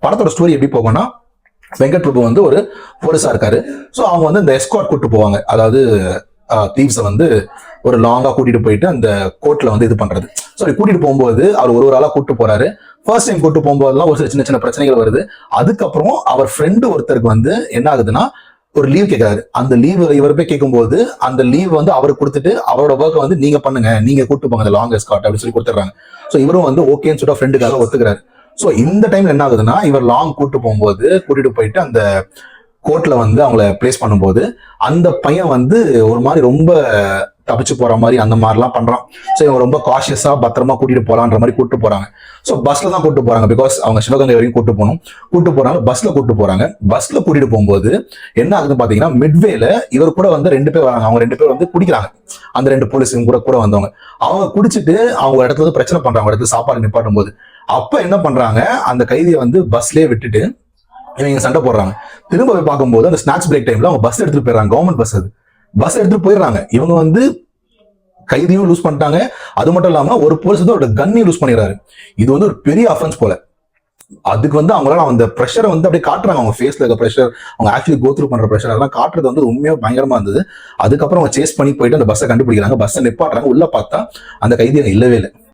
படத்தோட ஸ்டோரி எப்படி போகும்னா, வெங்கட் பிரபு வந்து ஒரு போலீஸா இருக்காரு. ஸோ அவங்க வந்து இந்த எஸ்கார்ட் கூட்டு போவாங்க. அதாவது தீவ்ஸை வந்து ஒரு லாங்கா கூட்டிட்டு போயிட்டு அந்த கோர்ட்ல வந்து இது பண்றது. ஸோ கூட்டிட்டு போகும்போது அவர் ஒரு ஆளா கூட்டு போறாரு. ஃபர்ஸ்ட் டைம் கூட்டு போகும்போதெல்லாம் ஒரு சில சின்ன சின்ன பிரச்சனைகள் வருது. அதுக்கப்புறம் அவர் ஃப்ரெண்டு ஒருத்தருக்கு வந்து என்ன ஆகுதுன்னா, ஒரு லீவ் கேட்கிறாரு. அந்த லீவ் இவர் போய் கேட்கும்போது அந்த லீவ் வந்து அவருக்கு கொடுத்துட்டு அவரோட ஒர்க்கை வந்து நீங்க பண்ணுங்க, நீங்க கூட்டு போங்க லாங் எஸ்கார்ட் அப்படின்னு சொல்லி கொடுத்துறாங்க. ஸோ இவரும் வந்து ஓகேன்னு சொல்லிட்டு ஃப்ரெண்டுக்காக ஒத்துக்கிறாரு. ஸோ இந்த டைம்ல என்ன ஆகுதுன்னா, இவர் லாங் கூட்டிட்டு போயிட்டு அந்த கோர்ட்ல வந்து அவங்கள பிளேஸ் பண்ணும்போது அந்த பையன் வந்து ஒரு மாதிரி ரொம்ப தப்பிச்சு போற மாதிரி அந்த மாதிரிலாம் பண்றான். ஸோ இவங்க ரொம்ப காஷியஸா பத்திரமா கூட்டிட்டு போலான்ற மாதிரி கூட்டு போறாங்க. ஸோ பஸ்ல தான் கூட்டு போறாங்க. பிகாஸ் அவங்க சிவகங்கை வரைக்கும் கூட்டு போறாங்க. பஸ்ல கூட்டு போறாங்க. பஸ்ல கூட்டிட்டு போகும்போது என்ன ஆகுதுன்னு பாத்தீங்கன்னா, மிட்வேல இவர் கூட வந்து 2 பேர் வராங்க. அவங்க 2 பேர் வந்து குடிக்கிறாங்க. அந்த 2 போலீஸும் கூட வந்தவங்க. அவங்க குடிச்சிட்டு அவங்க இடத்துல வந்து பிரச்சனை பண்றாங்க. இடத்துல சாப்பாடு நிப்பாட்டும் போது அப்ப என்ன பண்றாங்க, அந்த கைதியை வந்து பஸ்லயே விட்டுட்டு இவங்க சண்டை போடுறாங்க. திரும்ப போய் பார்க்கும்போது அந்த ஸ்நாக்ஸ் பிரேக் டைம்ல அவங்க பஸ் எடுத்துட்டு போயிடறாங்க. Government bus. அது பஸ் எடுத்துட்டு போயிடுறாங்க. இவங்க வந்து கைதியும் லூஸ் பண்ணிட்டாங்க. அது மட்டும் இல்லாம ஒரு போலீஸ் வந்து ஒரு கன்னையும் லூஸ் பண்ணிடுறாரு. இது வந்து ஒரு பெரிய அஃபென்ஸ் போல. அதுக்கு வந்து அவங்களால அந்த ப்ரெஷரை வந்து அப்படியே காட்டுறாங்க. அவங்க ஃபேஸ்ல இருக்க ப்ரெஷர், அவங்க ஆக்சுவலி கோ த்ரூ பண்ற ப்ரெஷர் அதெல்லாம் காட்டுறது வந்து உண்மையா பயங்கரமா இருந்தது. அதுக்கப்புறம் அவங்க சேஸ் பண்ணி போயிட்டு அந்த பஸ்ஸை கண்டுபிடிக்கிறாங்க. பஸ்ஸை நிப்பாட்டுறாங்க. உள்ள பார்த்தா அந்த கைதி இல்லவே இல்லை.